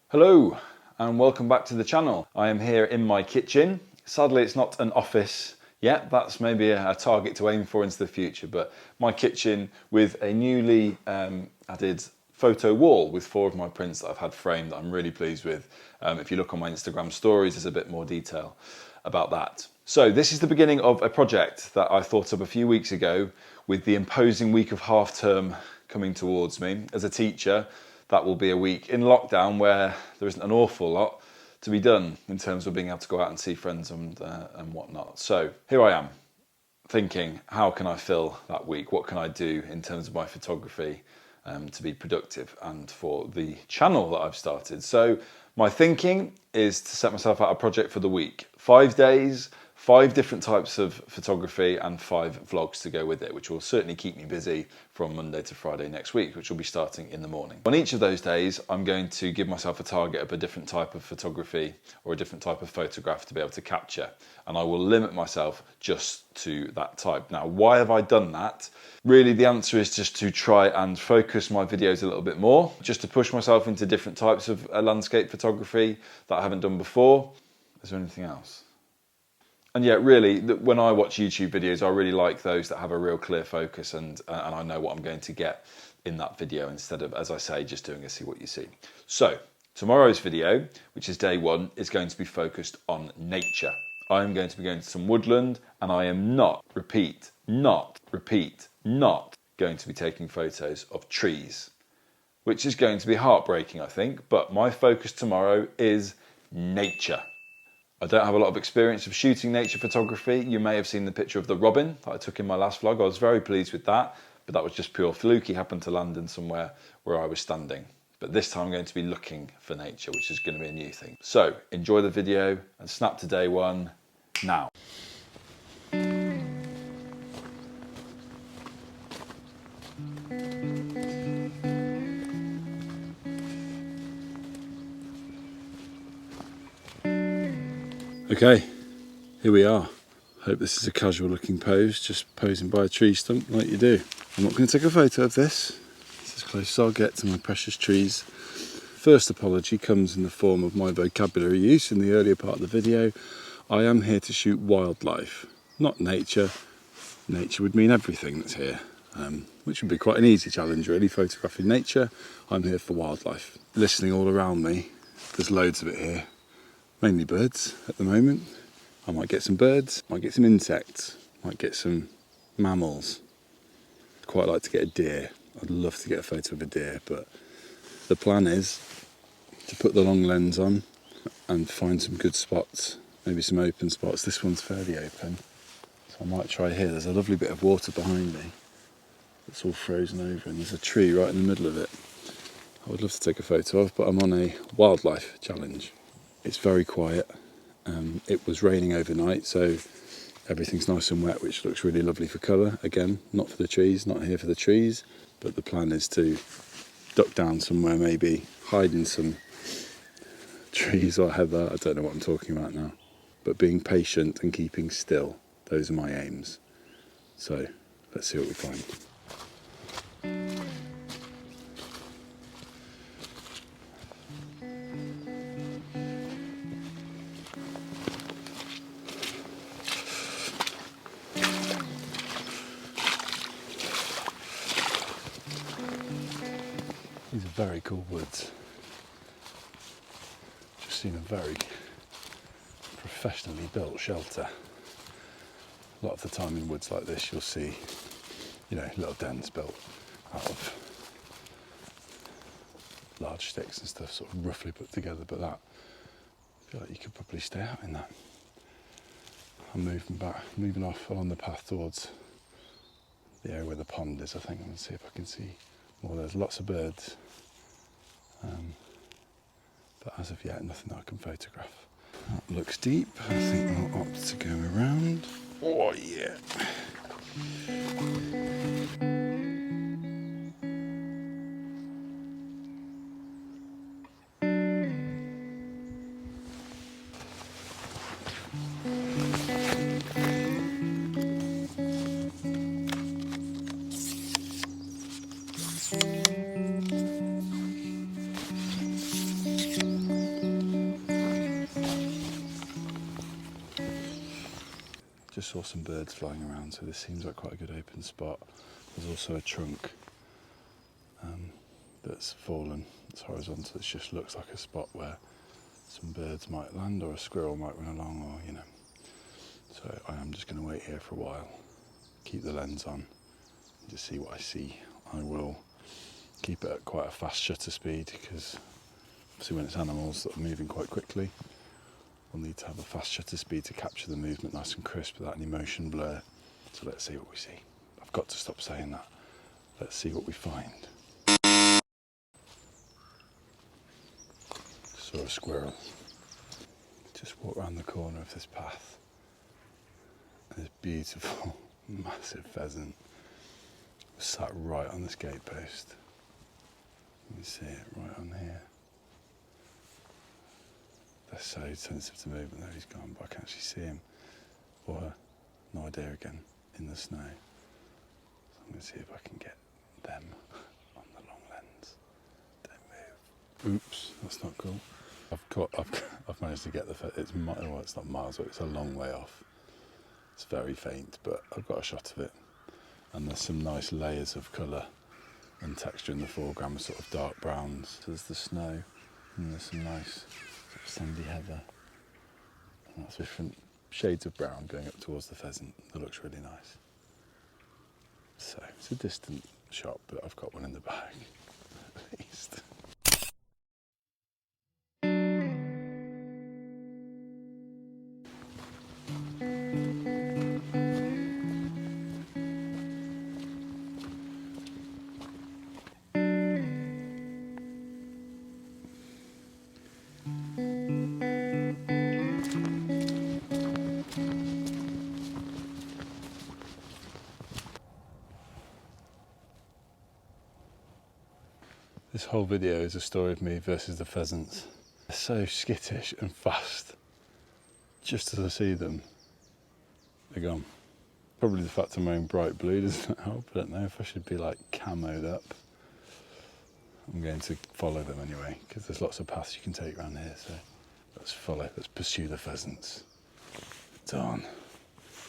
Hello and welcome back to the channel. I am here in my kitchen. Sadly it's not an office yet, that's maybe a target to aim for into the future, but my kitchen with a newly added photo wall with 4 of my prints that I've had framed that I'm really pleased with. If you look on my Instagram stories there's a bit more detail about that. So this is the beginning of a project that I thought of a few weeks ago with the imposing week of half term coming towards me. As a teacher, that will be a week in lockdown where there isn't an awful lot to be done in terms of being able to go out and see friends and whatnot. So here I am thinking, how can I fill that week? What can I do in terms of my photography to be productive and for the channel that I've started? So my thinking is to set myself out a project for the week. 5 days, 5 different types of photography and 5 vlogs to go with it, which will certainly keep me busy from Monday to Friday next week, which will be starting in the morning. On each of those days, I'm going to give myself a target of a different type of photography or a different type of photograph to be able to capture. And I will limit myself just to that type. Now, why have I done that? Really, the answer is just to try and focus my videos a little bit more, just to push myself into different types of landscape photography that I haven't done before. Is there anything else? And yeah, really, when I watch YouTube videos, I really like those that have a real clear focus and I know what I'm going to get in that video instead of, as I say, just doing a see what you see. So tomorrow's video, which is day 1, is going to be focused on nature. I am going to be going to some woodland and I am not going to be taking photos of trees, which is going to be heartbreaking, I think, but my focus tomorrow is nature. I don't have a lot of experience of shooting nature photography. You may have seen the picture of the robin that I took in my last vlog. I was very pleased with that, but that was just pure fluke. He happened to land in somewhere where I was standing. But this time I'm going to be looking for nature, which is going to be a new thing. So enjoy the video and snap to day 1 now. Okay, here we are. Hope this is a casual looking pose, just posing by a tree stump like you do. I'm not going to take a photo of this. It's as close as I'll get to my precious trees. First apology comes in the form of my vocabulary use in the earlier part of the video. I am here to shoot wildlife, not nature. Nature would mean everything that's here, which would be quite an easy challenge really, photographing nature. I'm here for wildlife. Listening all around me, there's loads of it here. Mainly birds at the moment. I might get some birds, might get some insects, might get some mammals. I'd quite like to get a deer. I'd love to get a photo of a deer, but the plan is to put the long lens on and find some good spots, maybe some open spots. This one's fairly open, so I might try here. There's a lovely bit of water behind me that's all frozen over and there's a tree right in the middle of it. I would love to take a photo of, but I'm on a wildlife challenge. It's very quiet. It was raining overnight, so everything's nice and wet, which looks really lovely for colour. Again, not for the trees, not here for the trees, but the plan is to duck down somewhere, maybe hide in some trees or heather. I don't know what I'm talking about now. But being patient and keeping still, those are my aims. So let's see what we find. These are very cool woods. Just seen a very professionally built shelter. A lot of the time in woods like this you'll see, little dens built out of large sticks and stuff, sort of roughly put together, but that, I feel like you could probably stay out in that. I'm moving off along the path towards the area where the pond is, I think. I'm going to see if I can see more. There's lots of birds, but as of yet, nothing that I can photograph. That looks deep. I think I'll opt to go around. Oh yeah. just saw some birds flying around, so this seems like quite a good open spot. There's also a trunk that's fallen. It's horizontal. It just looks like a spot where some birds might land or a squirrel might run along, or you know. So I am just going to wait here for a while, keep the lens on, and just see what I see. I will keep it at quite a fast shutter speed because obviously when it's animals that are moving quite quickly, we'll need to have a fast shutter speed to capture the movement nice and crisp without any motion blur. So let's see what we see. I've got to stop saying that. Let's see what we find. Saw a squirrel. Just walk around the corner of this path. This beautiful, massive pheasant sat right on this gatepost. You can see it right on here. They're so sensitive to movement though, he's gone, but I can actually see him. Or her, no idea again, in the snow. So I'm going to see if I can get them on the long lens. Don't move. Oops, that's not cool. I've managed to get it's not miles away, it's a long way off. It's very faint, but I've got a shot of it. And there's some nice layers of colour and texture in the foreground with sort of dark browns. So there's the snow, and there's some nice sort of sandy heather. And that's different shades of brown going up towards the pheasant. That looks really nice. So it's a distant shot, but I've got one in the bag, at least. This whole video is a story of me versus the pheasants. They're so skittish and fast. Just as I see them, they're gone. Probably the fact I'm wearing bright blue doesn't help. I don't know if I should be like camoed up. I'm going to follow them anyway, because there's lots of paths you can take around here. So let's pursue the pheasants. Darn.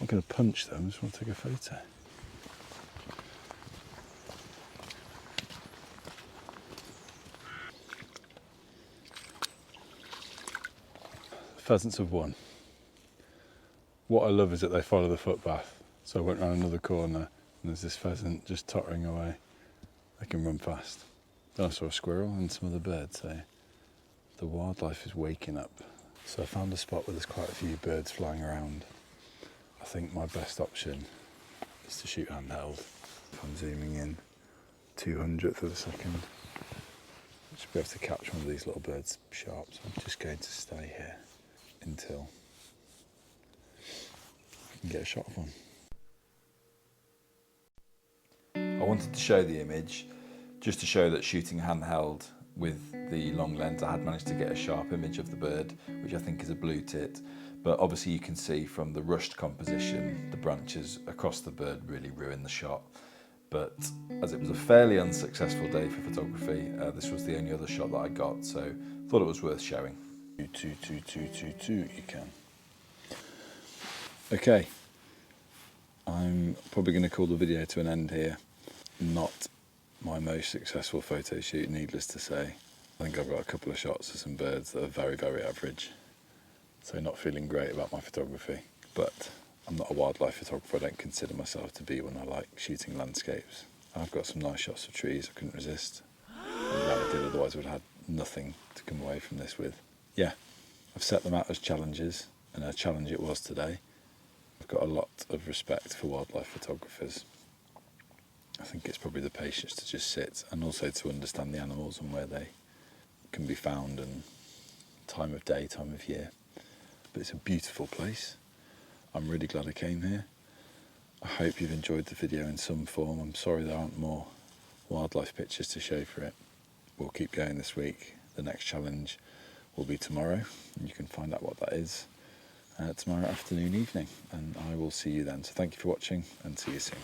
I'm going to punch them, I just want to take a photo. Pheasants have won. What I love is that they follow the footpath. So I went round another corner and there's this pheasant just tottering away. They can run fast. Then I saw a squirrel and some other birds, so the wildlife is waking up. So I found a spot where there's quite a few birds flying around. I think my best option is to shoot handheld. If I'm zooming in 200th of a second, I should be able to catch one of these little birds sharp. So I'm just going to stay here until I can get a shot of one. I wanted to show the image just to show that shooting handheld with the long lens I had managed to get a sharp image of the bird, which I think is a blue tit, but obviously you can see from the rushed composition the branches across the bird really ruin the shot. But as it was a fairly unsuccessful day for photography, this was the only other shot that I got, so thought it was worth showing. You can. Okay, I'm probably going to call the video to an end here. Not my most successful photo shoot, needless to say. I think I've got a couple of shots of some birds that are very, very average. So not feeling great about my photography, but I'm not a wildlife photographer. I don't consider myself to be one. I like shooting landscapes. I've got some nice shots of trees. I couldn't resist. I'm glad I did, otherwise I would have had nothing to come away from this with. Yeah, I've set them out as challenges, and a challenge it was today. I've got a lot of respect for wildlife photographers. I think it's probably the patience to just sit and also to understand the animals and where they can be found and time of day, time of year. But it's a beautiful place. I'm really glad I came here. I hope you've enjoyed the video in some form. I'm sorry there aren't more wildlife pictures to show for it. We'll keep going this week. The next challenge will be tomorrow, and you can find out what that is tomorrow afternoon, evening, and I will see you then. So thank you for watching, and see you soon.